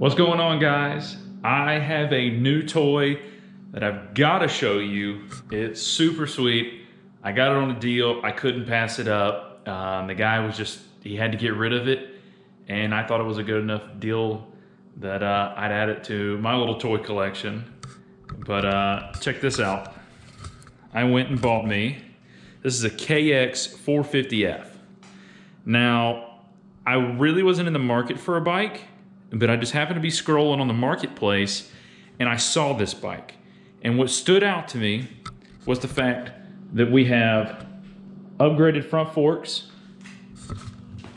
What's going on, guys? I have a new toy that I've got to show you. It's super sweet. I got it on a deal. I couldn't pass it up. The guy was he had to get rid of it, and I thought it was a good enough deal that I'd add it to my little toy collection. But check this out. I went and bought me. This is a KX450F. Now, I really wasn't in the market for a bike, but I just happened to be scrolling on the marketplace and I saw this bike. And what stood out to me was the fact that we have upgraded front forks,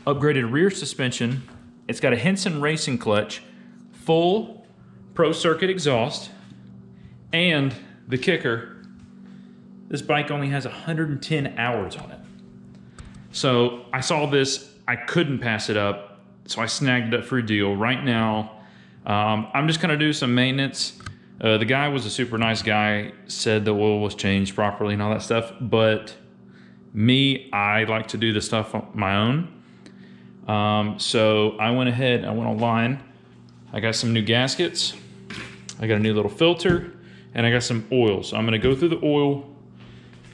upgraded rear suspension. It's got a Henson racing clutch, full pro circuit exhaust, and the kicker, this bike only has 110 hours on it. So I saw this, I couldn't pass it up. So I snagged it up for a deal. Right now, I'm just gonna do some maintenance. The guy was a super nice guy, said the oil was changed properly and all that stuff, but me, I like to do the stuff on my own. So I went ahead, I went online. I got some new gaskets, I got a new little filter, and I got some oil. So I'm gonna go through the oil,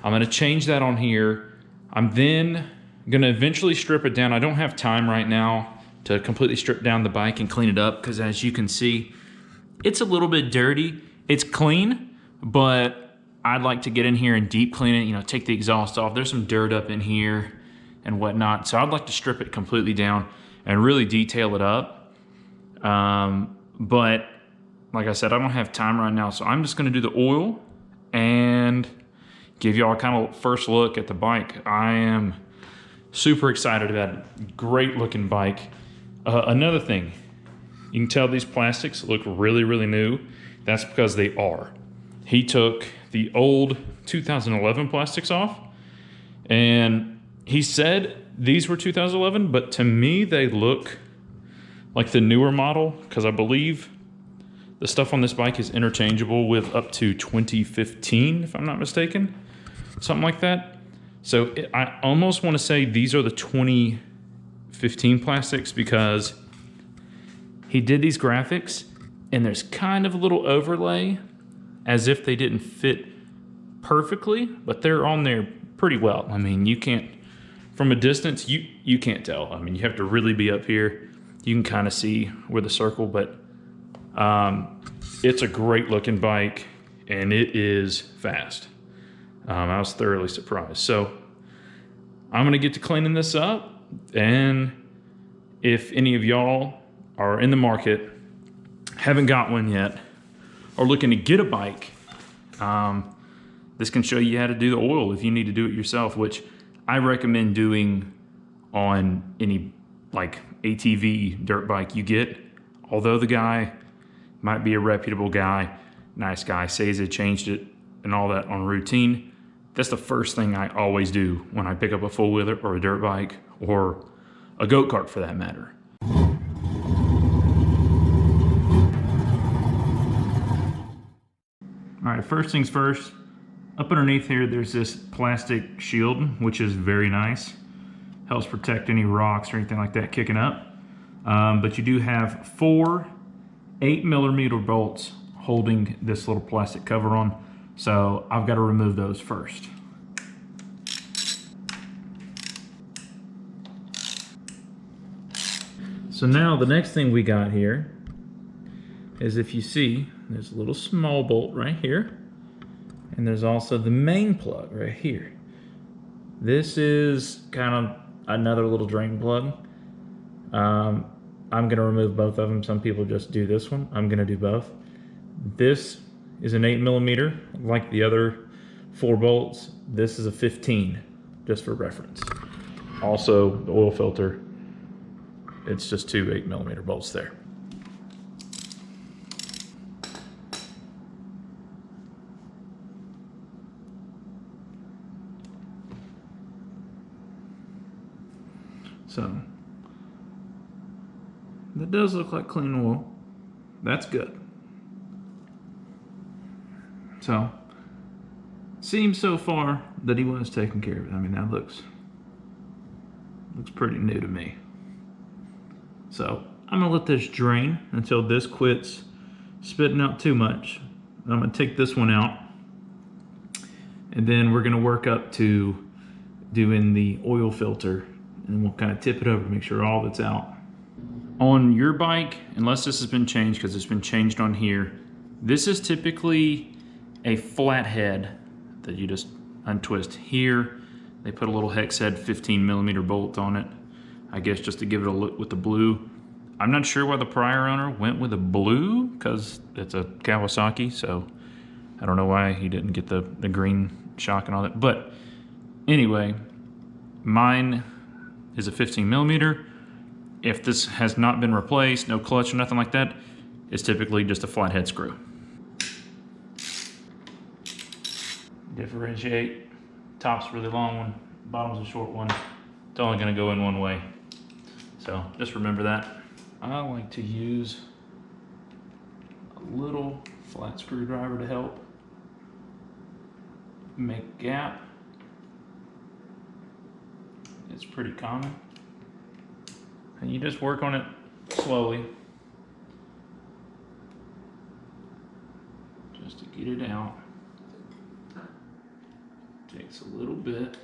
I'm gonna change that on here. I'm then gonna eventually strip it down. I don't have time right now to completely strip down the bike and clean it up, because as you can see, it's a little bit dirty. It's clean, but I'd like to get in here and deep clean it, you know, take the exhaust off. There's some dirt up in here and whatnot. So I'd like to strip it completely down and really detail it up. But like I said, I don't have time right now. So I'm just gonna do the oil and give y'all kind of first look at the bike. I am super excited about it. Great looking bike. Another thing, you can tell these plastics look really, really new. That's because they are. He took the old 2011 plastics off, and he said these were 2011, but to me, they look like the newer model, because I believe the stuff on this bike is interchangeable with up to 2015, if I'm not mistaken, something like that. So I almost want to say these are the 2015 plastics, because he did these graphics and there's kind of a little overlay as if they didn't fit perfectly, but they're on there pretty well. I mean, you can't, from a distance, you can't tell. I mean, you have to really be up here. You can kind of see where the circle, but it's a great looking bike and it is fast. I was thoroughly surprised. So I'm gonna get to cleaning this up, and if any of y'all are in the market, haven't got one yet, or looking to get a bike, this can show you how to do the oil if you need to do it yourself, which I recommend doing on any like ATV dirt bike you get. Although the guy might be a reputable guy, nice guy, says they changed it and all that on routine, that's the first thing I always do when I pick up a four-wheeler or a dirt bike or a go-kart for that matter. All right, first things first, up underneath here, there's this plastic shield, which is very nice. Helps protect any rocks or anything like that kicking up. But you do have 4 8mm bolts holding this little plastic cover on. So I've got to remove those first. So now the next thing we got here is, if you see, there's a little small bolt right here, and there's also the main plug right here. This is kind of another little drain plug. I'm gonna remove both of them. Some people just do this one. I'm gonna do both. This is an 8mm, like the other 4 bolts. This is a 15, just for reference. Also, the oil filter, it's just 2 8mm bolts there. So, that does look like clean oil. That's good. So, seems so far that he was taking care of it. I mean, that looks pretty new to me. So I'm gonna let this drain until this quits spitting out too much. I'm gonna take this one out, and then we're gonna work up to doing the oil filter, and we'll kind of tip it over to make sure all that's out. On your bike, unless this has been changed, because it's been changed on here, this is typically a flat head that you just untwist. Here, they put a little hex head 15mm bolt on it, I guess just to give it a look with the blue. I'm not sure why the prior owner went with a blue, because it's a Kawasaki, so I don't know why he didn't get the green shock and all that. But anyway, mine is a 15mm. If this has not been replaced, no clutch or nothing like that, it's typically just a flathead screw. Differentiate. Top's a really long one, bottom's a short one. It's only gonna go in one way. So just remember that. I like to use a little flat screwdriver to help make a gap. It's pretty common. And you just work on it slowly, just to get it out. Takes a little bit.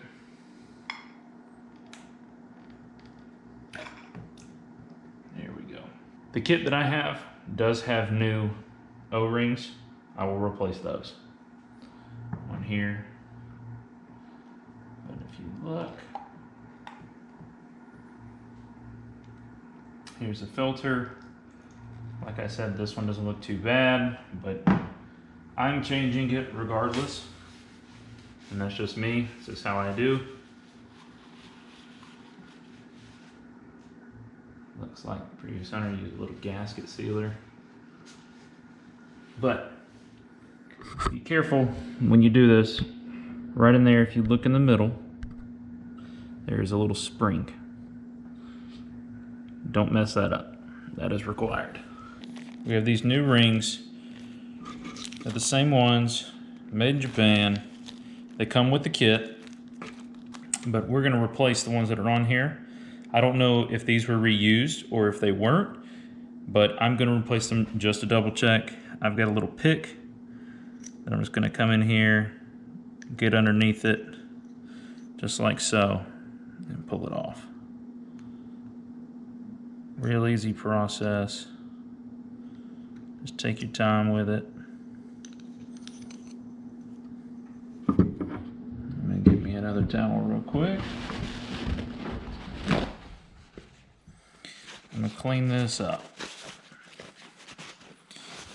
There we go. The kit that I have does have new O-rings. I will replace those on here. But if you look, here's the filter. Like I said, this one doesn't look too bad, but I'm changing it regardless. And that's just me. This is how I do. Looks like the previous owner used a little gasket sealer. But be careful when you do this. Right in there, if you look in the middle, there's a little spring. Don't mess that up. That is required. We have these new rings. They're the same ones, made in Japan. They come with the kit, but we're gonna replace the ones that are on here. I don't know if these were reused or if they weren't, but I'm gonna replace them just to double check. I've got a little pick that I'm just gonna come in here, get underneath it, just like so, and pull it off. Real easy process. Just take your time with it. Let me get me another towel real quick. I'm gonna clean this up.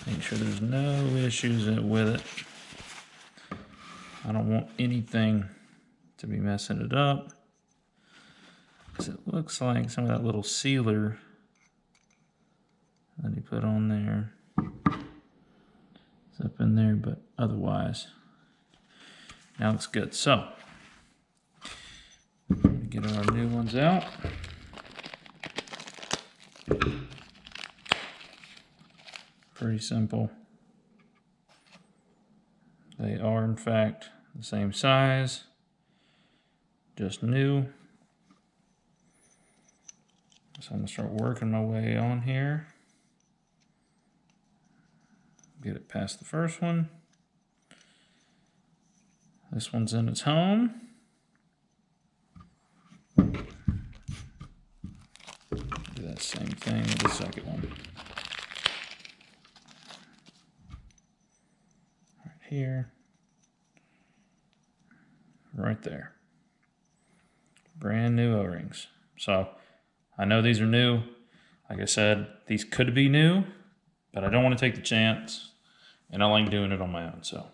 Make sure there's no issues with it. I don't want anything to be messing it up, because it looks like some of that little sealer that he put on there is up in there, but otherwise, now looks good. So, get our new ones out. Pretty simple. They are, in fact, the same size, just new. So I'm gonna start working my way on here. Get it past the first one. This one's in its home. Do that same thing with the second one. Right here. Right there. Brand new O-rings. So I know these are new. Like I said, these could be new, but I don't want to take the chance, and I like doing it on my own. So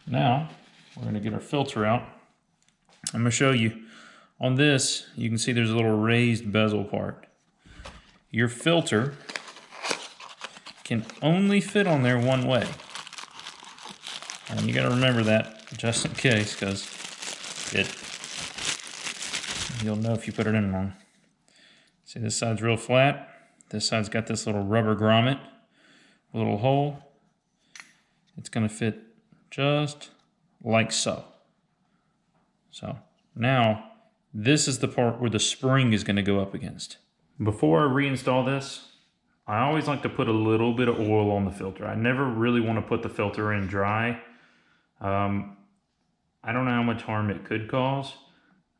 now we're going to get our filter out. I'm going to show you. On this, you can see there's a little raised bezel part. Your filter can only fit on there one way. And you got to remember that just in case, because you'll know if you put it in wrong. See, this side's real flat. This side's got this little rubber grommet, a little hole. It's going to fit just like so. So now, this is the part where the spring is going to go up against. Before I reinstall this, I always like to put a little bit of oil on the filter. I never really want to put the filter in dry. I don't know how much harm it could cause,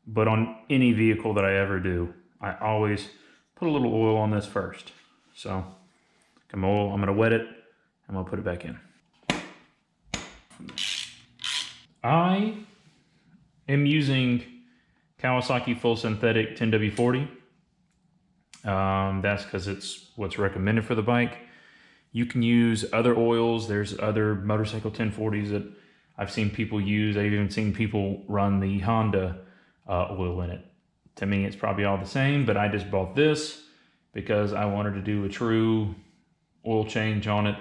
but on any vehicle that I ever do, I always put a little oil on this first. So, I'm gonna wet it, I'm gonna put it back in. I am using Kawasaki full synthetic 10W40. That's because it's what's recommended for the bike. You can use other oils. There's other motorcycle 1040s that I've seen people use. I've even seen people run the Honda oil in it. To me, it's probably all the same, but I just bought this because I wanted to do a true oil change on it.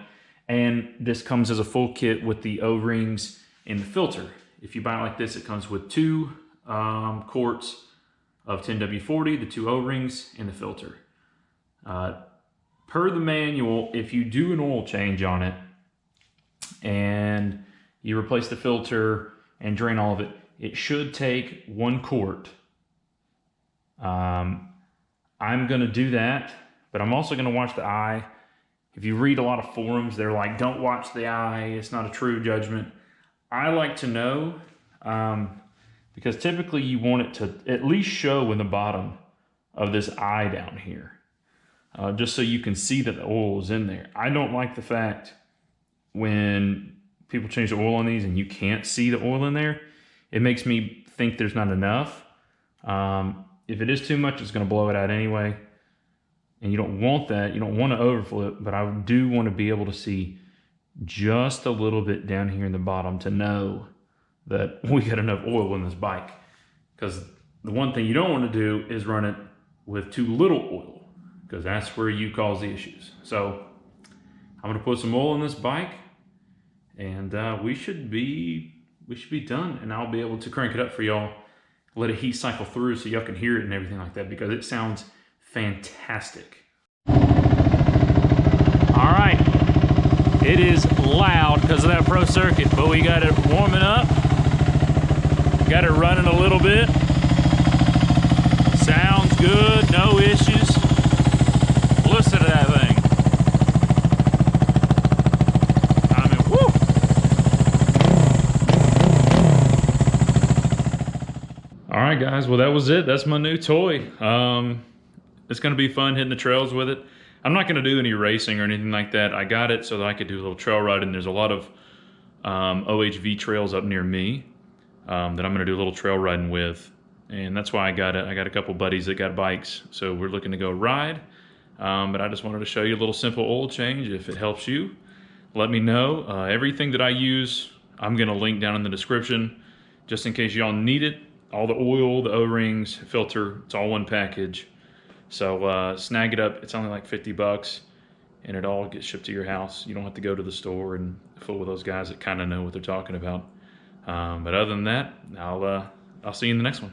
And this comes as a full kit with the O-rings and the filter. If you buy it like this, it comes with 2 quarts of 10W40, the 2 O-rings, and the filter. Per the manual, if you do an oil change on it and you replace the filter and drain all of it, it should take 1 quart. I'm gonna do that, but I'm also gonna watch the eye. If you read a lot of forums, they're like, don't watch the eye, it's not a true judgment. I like to know, because typically you want it to at least show in the bottom of this eye down here, just so you can see that the oil is in there. I don't like the fact when people change the oil on these and you can't see the oil in there. It makes me think there's not enough. If it is too much, it's gonna blow it out anyway. And you don't want that, you don't wanna overflow it, but I do wanna be able to see just a little bit down here in the bottom to know that we got enough oil in this bike. Because the one thing you don't want to do is run it with too little oil, because that's where you cause the issues. So I'm gonna put some oil in this bike, and we should be done, and I'll be able to crank it up for y'all, let it heat cycle through so y'all can hear it and everything like that, because it sounds fantastic. All right, it is loud because of that pro circuit, but we got it warming up. Got it running a little bit. Sounds good, no issues. Listen to that thing. I mean, woo! All right, guys, well, that was it. That's my new toy. It's gonna be fun hitting the trails with it. I'm not gonna do any racing or anything like that. I got it so that I could do a little trail riding. There's a lot of OHV trails up near me that I'm gonna do a little trail riding with, and that's why I got it. I got a couple buddies that got bikes, so we're looking to go ride. But I just wanted to show you a little simple oil change. If it helps you, let me know. Everything that I use, I'm gonna link down in the description, just in case y'all need it. All the oil, the O-rings, filter, it's all one package. So snag it up. It's only like 50 bucks, and it all gets shipped to your house. You don't have to go to the store and fool with those guys that kind of know what they're talking about. But other than that, I'll see you in the next one.